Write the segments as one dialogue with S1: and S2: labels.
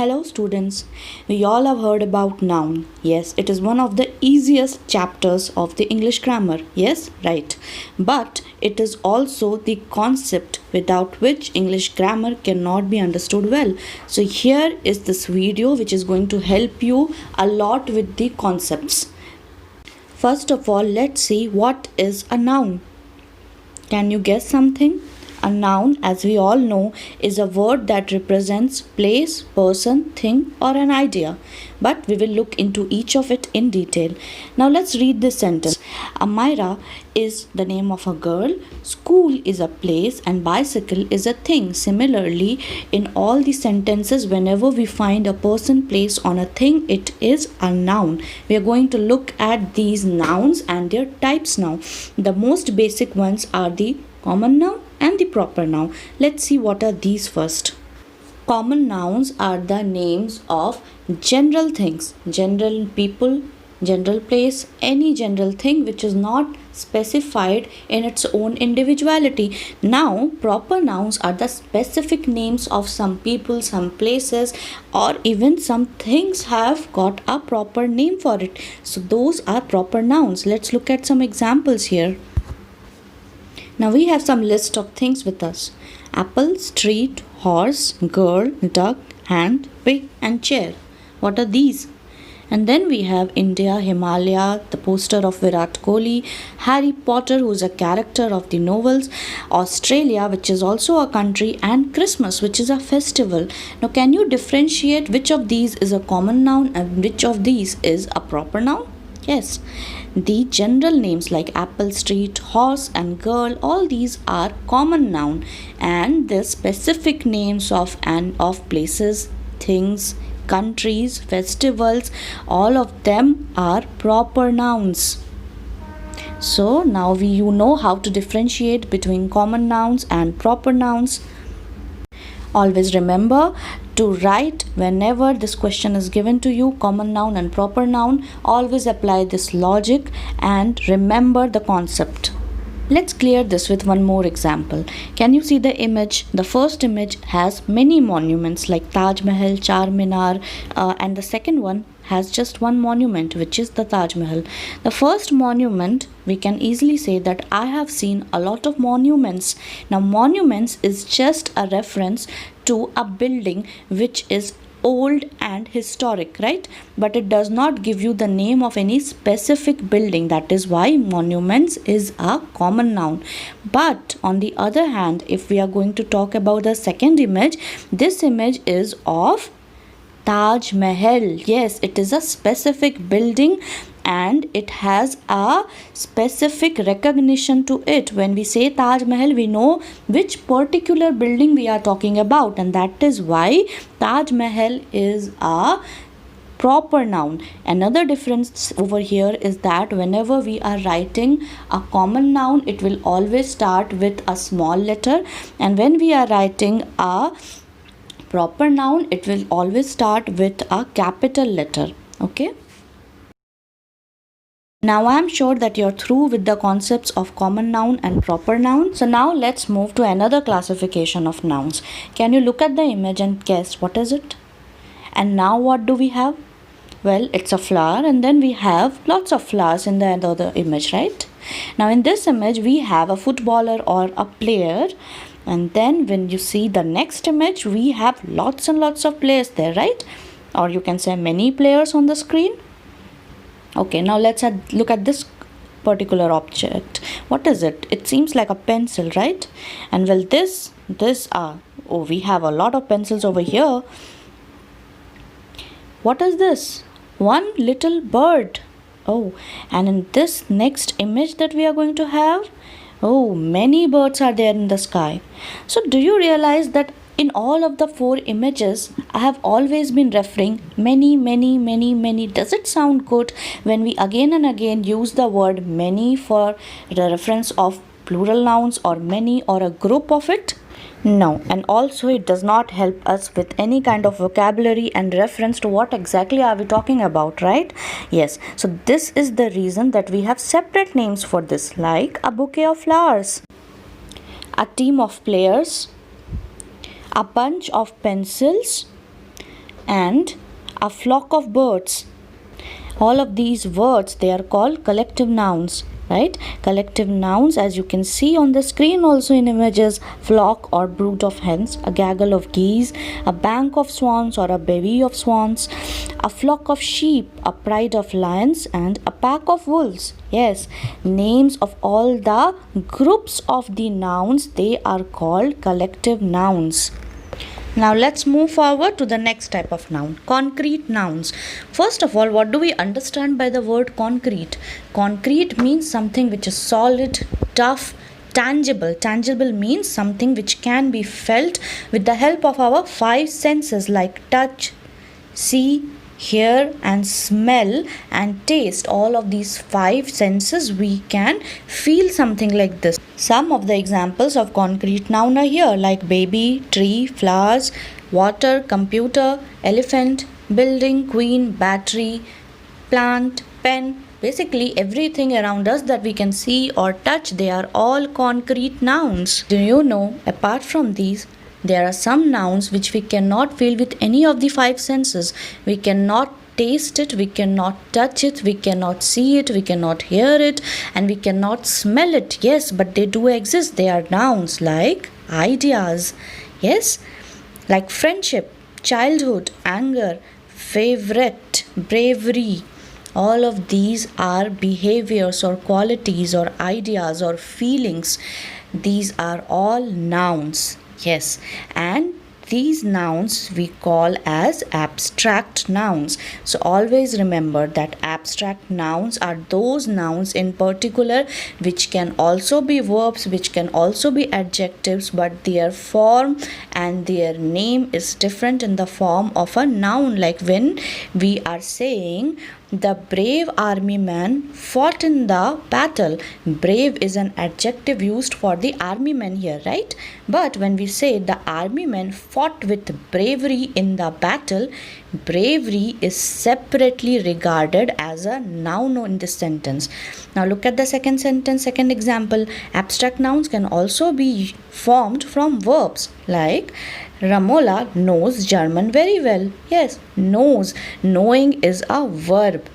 S1: Hello students, we all have heard about noun. Yes, it is one of the easiest chapters of the English grammar. Yes, right. But it is also the concept without which English grammar cannot be understood well. So here is this video which is going to help you a lot with the concepts. First of all, let's see what is a noun. Can you guess something? A noun, as we all know, is a word that represents place, person, thing, or an idea. But we will look into each of it in detail. Now let's read this sentence. Amira is the name of a girl, school is a place, and bicycle is a thing. Similarly, in all the sentences, whenever we find a person, place, on a thing, it is a noun. We are going to look at these nouns and their types now. The most basic ones are the common noun and the proper noun. Let's see what are these first. Common nouns are the names of general things, general people, general place, any general thing which is not specified in its own individuality. Now, proper nouns are the specific names of some people, some places, or even some things have got a proper name for it. So those are proper nouns. Let's look at some examples here. Now we have some list of things with us. Apple, street, horse, girl, duck, hand, pig, and chair. What are these? And then we have India, Himalaya, the poster of Virat Kohli, Harry Potter, who is a character of the novels, Australia, which is also a country, and Christmas, which is a festival. Now can you differentiate which of these is a common noun and which of these is a proper noun? Yes, the general names like apple, street, horse, and girl, all these are common noun, and the specific names of places, things, countries, festivals, all of them are proper nouns. So now you know how to differentiate between common nouns and proper nouns. Always remember to write whenever this question is given to you, common noun and proper noun. Always apply this logic and remember the concept. Let's clear this with one more example. Can you see the image? The first image has many monuments like Taj Mahal, Charminar, and the second one has just one monument, which is the Taj Mahal. The first monument, we can easily say that I have seen a lot of monuments. Now monuments is just a reference to a building which is old and historic, right? But it does not give you the name of any specific building. That is why monuments is a common noun. But on the other hand, if we are going to talk about the second image, this image is of Taj Mahal. Yes, it is a specific building and it has a specific recognition to it. When we say Taj Mahal, we know which particular building we are talking about, and that is why Taj Mahal is a proper noun. Another difference over here is that whenever we are writing a common noun, it will always start with a small letter, and when we are writing a proper noun, it will always start with a capital letter. Okay. Now I am sure that you're through with the concepts of common noun and proper noun. So now let's move to another classification of nouns. Can you look at the image and guess what is it? And now what do we have? Well, it's a flower, and then we have lots of flowers in the other image, right? Now in this image we have a footballer or a player. And then when you see the next image, we have lots and lots of players there, right? Or you can say many players on the screen. Okay, now let's look at this particular object. What is it? It seems like a pencil, right? And well, we have a lot of pencils over here. What is this? One little bird. Oh, and in this next image that we are going to have, oh, many birds are there in the sky. So do you realize that in all of the four images, I have always been referring many, many, many, many. Does it sound good when we again and again use the word many for the reference of plural nouns or many or a group of it? No, and also it does not help us with any kind of vocabulary and reference to what exactly are we talking about, right? Yes, so this is the reason that we have separate names for this, like a bouquet of flowers, a team of players, a bunch of pencils, and a flock of birds. All of these words, they are called collective nouns, right? Collective nouns, as you can see on the screen also in images: flock or brood of hens, a gaggle of geese, a bank of swans or a bevy of swans, a flock of sheep, a pride of lions, and a pack of wolves. Yes, names of all the groups of the nouns, they are called collective nouns. Now let's move forward to the next type of noun, concrete nouns. First of all, what do we understand by the word concrete? Concrete means something which is solid, tough, tangible. Tangible means something which can be felt with the help of our five senses like touch, see, hear and smell and taste. All of these five senses, we can feel something like this. Some of the examples of concrete noun are here, like baby, tree, flowers, water, computer, elephant, building, queen, battery, plant, pen. Basically everything around us that we can see or touch, they are all concrete nouns. Do you know, apart from these, there are some nouns which we cannot feel with any of the five senses. We cannot taste it, we cannot touch it, we cannot see it, we cannot hear it, and we cannot smell it. Yes, but they do exist. They are nouns like ideas. Yes, like friendship, childhood, anger, favorite, bravery. All of these are behaviors or qualities or ideas or feelings. These are all nouns. Yes, and these nouns we call as abstract nouns. So always remember that abstract nouns are those nouns in particular which can also be verbs, which can also be adjectives, but their form and their name is different in the form of a noun. Like when we are saying the brave army man fought in the battle. Brave is an adjective used for the army man here, right? But when we say the army man fought with bravery in the battle, bravery is separately regarded as a noun in this sentence. Now look at the second sentence, second example. Abstract nouns can also be formed from verbs like Ramola knows German very well. Yes, knows. Knowing is a verb.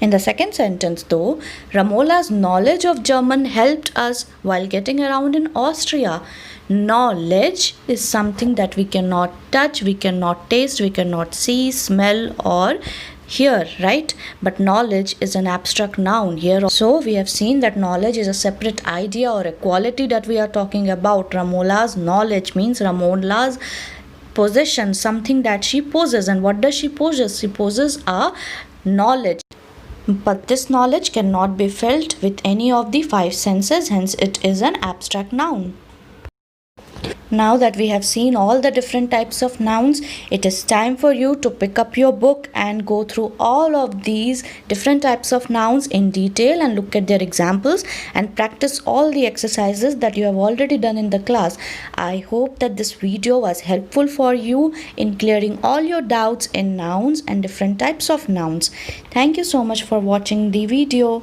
S1: In the second sentence though, Ramola's knowledge of German helped us while getting around in Austria. Knowledge is something that we cannot touch, we cannot taste, we cannot see, smell or hear, right? But knowledge is an abstract noun here. So we have seen that knowledge is a separate idea or a quality that we are talking about. Ramola's knowledge means Ramola's possession, something that she possesses. And what does she possess? She possesses a knowledge. But this knowledge cannot be felt with any of the five senses, hence it is an abstract noun. Now that we have seen all the different types of nouns, it is time for you to pick up your book and go through all of these different types of nouns in detail and look at their examples and practice all the exercises that you have already done in the class. I hope that this video was helpful for you in clearing all your doubts in nouns and different types of nouns. Thank you so much for watching the video.